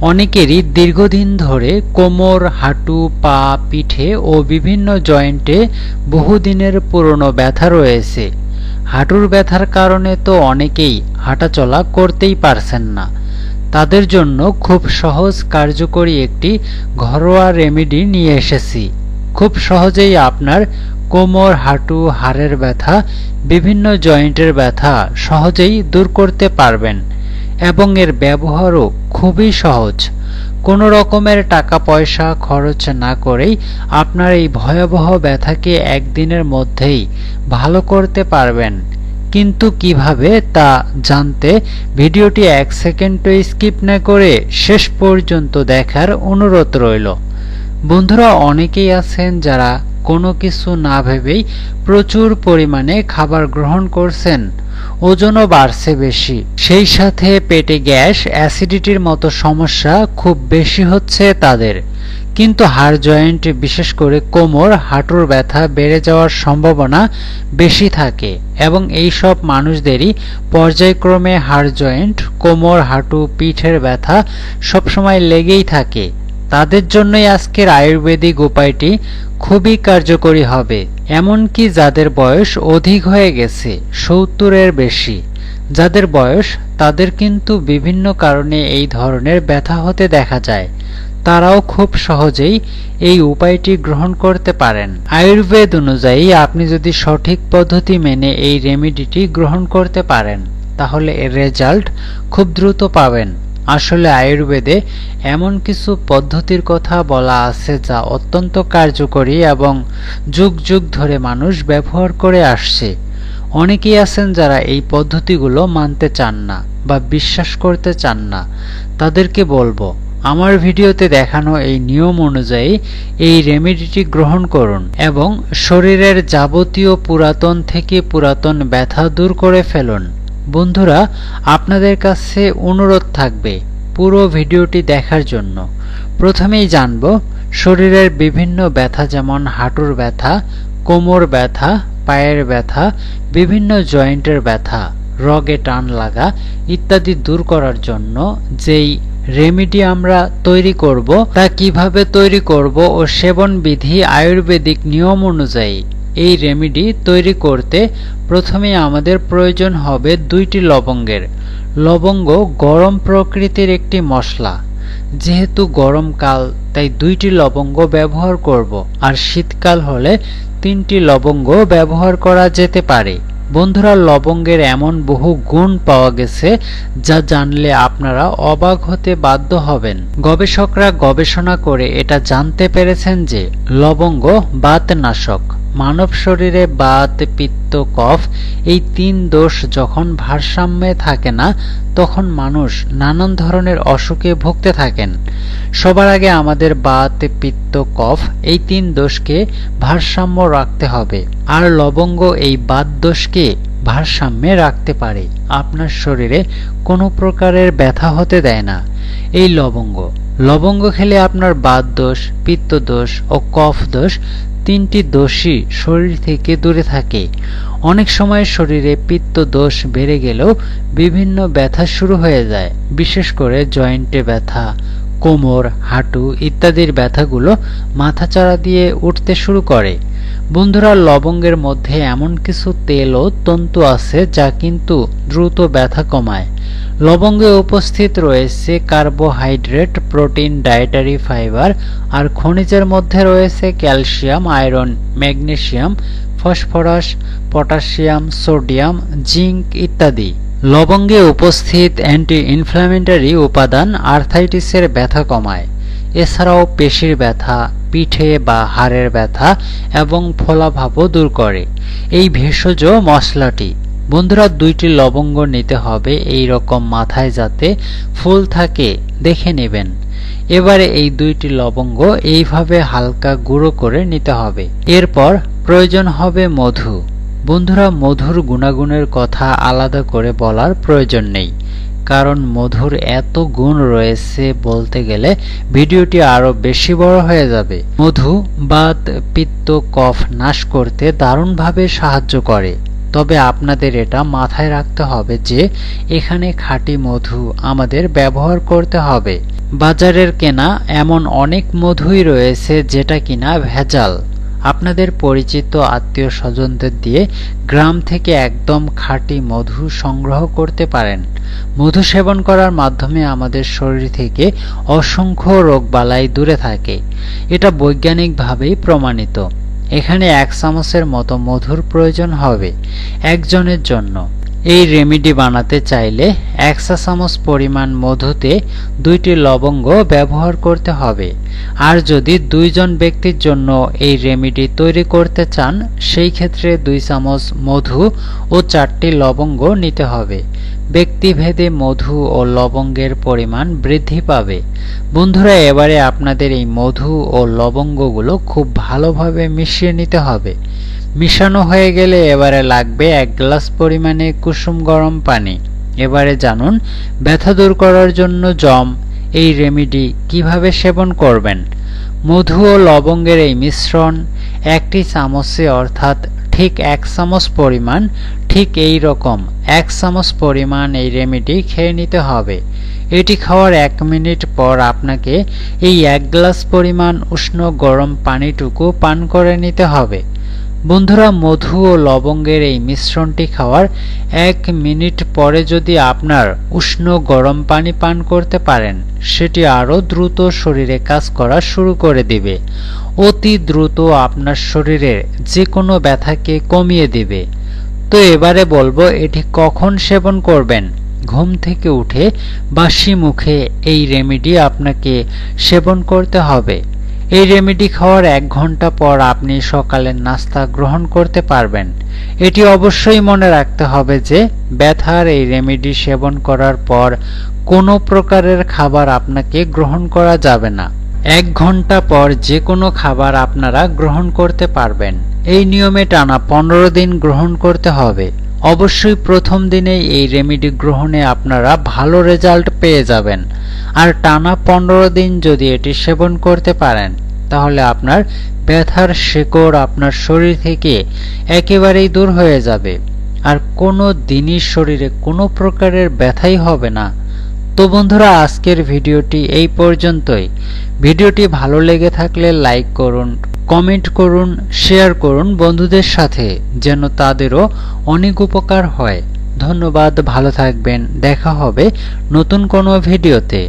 অনেকেরই দীর্ঘদিন ধরে কোমর, হাঁটু, পা, পিঠে ও বিভিন্ন জয়েন্টে বহুদিনের পুরনো ব্যথা রয়েছে। হাঁটুর ব্যথার কারণে তো অনেকেই হাঁটাচলা করতেই পারছেন না। তাদের জন্য খুব সহজ কার্যকরী একটি ঘরোয়া রেমেডি নিয়ে এসেছি। খুব সহজেই আপনার কোমর, হাঁটু, হাড়ের ব্যথা, বিভিন্ন জয়েন্টের ব্যথা সহজেই দূর করতে পারবেন এবং এর ব্যবহারও খুবই সহজ। কোনো রকমের টাকা পয়সা খরচ না করেই আপনার এই ভয়াবহ ব্যথাকে একদিনের মধ্যেই ভালো করতে পারবেন। কিন্তু কিভাবে তা জানতে ভিডিওটি 1 সেকেন্ডও স্কিপ না করে শেষ পর্যন্ত দেখার অনুরোধ রইল। বন্ধুরা, অনেকেই আছেন যারা কোনো কিছু না ভেবেই প্রচুর পরিমাণে খাবার গ্রহণ করছেন, ওজনও বাড়ছে বেশি, সেই সাথে পেটে গ্যাস, অ্যাসিডিটির মতো সমস্যা খুব বেশি হচ্ছে তাদের। কিন্তু হাড় জয়েন্ট, বিশেষ করে কোমর, হাঁটুর ব্যথা বেড়ে যাওয়ার সম্ভাবনা বেশি থাকে এবং এই সব মানুষদেরই পর্যায়ক্রমে হাড় জয়েন্ট, কোমর, হাঁটু, পিঠের ব্যথা সবসময় লেগেই থাকে। তাদের জন্যই আজকের আয়ুর্বেদিক উপায়টি খুবই কার্যকরী হবে, এমনকি যাদের বয়স অধিক হয়ে গেছে, 70-এর বেশি যাদের বয়স, তাদের কিন্তু বিভিন্ন কারণে এই ধরনের ব্যথা হতে দেখা যায়। তারাও খুব সহজেই এই উপায়টি গ্রহণ করতে পারেন। আয়ুর্বেদ অনুযায়ী আপনি যদি সঠিক পদ্ধতি মেনে এই রেমেডিটি গ্রহণ করতে পারেন, তাহলে এর রেজাল্ট খুব দ্রুত পাবেন। আসলে আয়ুর্বেদে এমন কিছু পদ্ধতির কথা বলা আছে যা অত্যন্ত কার্যকরী এবং যুগ যুগ ধরে মানুষ ব্যবহার করে আসছে। অনেকেই আছেন যারা এই পদ্ধতিগুলো মানতে চান না বা বিশ্বাস করতে চান না। তাদেরকে বলবো, আমার ভিডিওতে দেখানো এই নিয়ম অনুযায়ী এই রেমেডিটি গ্রহণ করুন এবং শরীরের যাবতীয় পুরাতন থেকে পুরাতন ব্যথা দূর করে ফেলুন। বন্ধুরা, আপনাদের কাছে অনুরোধ থাকবে পুরো ভিডিওটি দেখার জন্য। প্রথমেই জানব শরীরের বিভিন্ন ব্যথা, যেমন হাঁটুর ব্যথা, কোমর ব্যথা, পায়ের ব্যথা, বিভিন্ন জয়েন্টের ব্যথা, রগে টান লাগা ইত্যাদি দূর করার জন্য যেই রেমেডি আমরা তৈরি করব তা কিভাবে তৈরি করব ও সেবন বিধি আয়ুর্বেদিক নিয়ম অনুযায়ী। এই রেমেডি তৈরি করতে প্রথমে আমাদের প্রয়োজন হবে 2টি লবঙ্গের। লবঙ্গ গরম প্রকৃতির একটি মশলা। যেহেতু গরমকাল, তাই 2টি লবঙ্গ ব্যবহার করব, আর শীতকাল হলে 3টি লবঙ্গ ব্যবহার করা যেতে পারে। বন্ধুরা, লবঙ্গের এমন বহু গুণ পাওয়া গেছে যা জানলে আপনারা অবাক হতে বাধ্য হবেন। গবেষকরা গবেষণা করে এটা জানতে পেরেছেন যে লবঙ্গ বাতনাশক। মানব শরীরে বাত, পিত্ত, কফ এই 3 দোষ যখন ভারসাম্যে থাকে না, তখন মানুষ নানান ধরনের অসুখে ভুগতে থাকেন। সবার আগে আমাদের বাত, পিত্ত, কফ এই 3 দোষকে ভারসাম্য রাখতে হবে, আর লবঙ্গ এই বাত দোষকে ভারসাম্যে রাখতে পারে। আপনার শরীরে কোনো প্রকারের ব্যথা হতে দেয় না এই লবঙ্গ খেলে আপনার বাত দোষ, পিত্ত দোষ ও কফ দোষ 3টি দোষই শরীর থেকে দূরে থাকে। অনেক সময় শরীরে পিত্ত দোষ বেড়ে গেলেও বিভিন্ন ব্যথা শুরু হয়ে যায়। বিশেষ করে জয়েন্টে ব্যথা, কোমর, হাঁটু ইত্যাদির ব্যথাগুলো মাথাচাড়া দিয়ে উঠতে শুরু করে। বন্ধুরা, লবঙ্গের মধ্যে এমন কিছু তেল ও তন্তু আছে যা কিন্তু দ্রুত ব্যথা কমায়। লবঙ্গে উপস্থিত রয়েছে কার্বোহাইড্রেট, প্রোটিন, ডায়েটারি ফাইবার আর খনিজের মধ্যে রয়েছে calcium, iron, magnesium, phosphorus, potassium, sodium, zinc ইত্যাদি। লবঙ্গে উপস্থিত অ্যান্টি ইনফ্ল্যামেটরি উপাদান আর্থ্রাইটিসের ব্যথা কমায়। এছাড়াও পেশির ব্যথা, পিঠে বা হাড়ের ব্যথা এবং ফোলাভাবও দূর করে এই ভেষজ মশলাটি। বন্ধুরা, 2টি লবঙ্গ নিতে হবে এই রকম মাথায় যাতে ফুল থাকে, দেখে নেবেন। এবারে এই 2টি লবঙ্গ এইভাবে হালকা গুঁড়ো করে নিতে হবে। এরপর প্রয়োজন হবে মধু। বন্ধুরা, মধুর গুণাগুণের কথা আলাদা করে বলার প্রয়োজন নেই, কারণ মধুর এত গুণ রয়েছে, বলতে গেলে ভিডিওটি আরো বেশি বড় হয়ে যাবে। মধু বাত, পিত্ত, কফ নাশ করতে দারুণভাবে সাহায্য করে। তবে আপনাদের এটা মাথায় রাখতে হবে যে এখানে খাঁটি মধু আমাদের ব্যবহার করতে হবে। বাজারের কেনা এমন অনেক মধুই রয়েছে যেটা কিনা ভেজাল। আপনাদের পরিচিত আত্মীয় স্বজনদের দিয়ে গ্রাম থেকে একদম খাঁটি মধু সংগ্রহ করতে পারেন। মধু সেবন করার মাধ্যমে আমাদের শরীর থেকে অসংখ্য রোগবালাই দূরে থাকে। এটা বৈজ্ঞানিকভাবেই প্রমাণিত। এখানে 1 চামচের মতো মধুর প্রয়োজন হবে একজনের জন্য। এই রেমেডি বানাতে চাইলে 1 চা চামচ পরিমাণ মধুতে 2টি লবঙ্গ ব্যবহার করতে হবে। আর যদি 2 জন ব্যক্তির জন্য এই রেমেডি তৈরি করতে চান, সেই ক্ষেত্রে 2 চামচ মধু ও 4টি লবঙ্গ নিতে হবে। ব্যক্তিভেদে মধু ও লবঙ্গের পরিমাণ বৃদ্ধি পাবে। বন্ধুরা, এবারে আপনাদের এই মধু ও লবঙ্গগুলো খুব ভালোভাবে মিশিয়ে নিতে হবে। মিশানো হয়ে গেলে এবারে লাগবে 1 গ্লাস পরিমাণে কুসুম গরম পানি। এবারে জানুন ব্যথা দূর করার জন্য জম এই রেমেডি কিভাবে সেবন করবেন। মধু ও লবঙ্গের এই মিশ্রণ 1টি চামচে অর্থাৎ ঠিক 1 চামচ পরিমাণ, ঠিক এই রকম 1 চামচ পরিমাণ এই রেমেডি খেয়ে নিতে হবে। এটি খাওয়ার 1 মিনিট পর আপনাকে এই 1 গ্লাস পরিমাণ উষ্ণ গরম পানিটুকু পান করে নিতে হবে। বন্ধুরা, মধু ও লবঙ্গের এই মিশ্রণটি খাওয়ার 1 মিনিট পরে যদি আপনার উষ্ণ গরম পানি পান করতে পারেন, সেটি আরও দ্রুত শরীরে কাজ করা শুরু করে দিবে। অতি দ্রুত আপনার শরীরের যে কোনো ব্যথাকে কমিয়ে দিবে। তো এবারে বলবো এটি কখন সেবন করবেন। ঘুম থেকে উঠে বাসি মুখে এই রেমেডি আপনাকে সেবন করতে হবে। এই রেমেডি খাওয়ার 1 ঘন্টা পর আপনি সকালের নাস্তা গ্রহণ করতে পারবেন। এটি অবশ্যই মনে রাখতে হবে যে ব্যথার এই রেমেডি সেবন করার পর কোনো প্রকারের খাবার আপনাকে গ্রহণ করা যাবে না। 1 ঘন্টা পর যে কোনো খাবার আপনারা গ্রহণ করতে পারবেন। এই নিয়মে টানা 15 দিন গ্রহণ করতে হবে। অবশ্যই প্রথম দিনেই এই রেমেডি গ্রহণে আপনারা ভালো রেজাল্ট পেয়ে যাবেন। আর টানা 15 দিন যদি এটি সেবন করতে পারেন, তাহলে আপনার ব্যথার শিকড় আপনার শরীর থেকে একেবারেই দূর হয়ে যাবে। আর কোনো দিনই শরীরে কোনো প্রকারের ব্যথাই হবে না। তো বন্ধুরা, আজকের ভিডিওটি এই পর্যন্তই। ভিডিওটি ভালো লেগে থাকলে লাইক করুন, কমেন্ট করুন, শেয়ার করুন বন্ধুদের সাথে, যেন তাদেরও অনেক উপকার হয়। ধন্যবাদ, ভালো থাকবেন। দেখা হবে নতুন কোনো ভিডিওতে।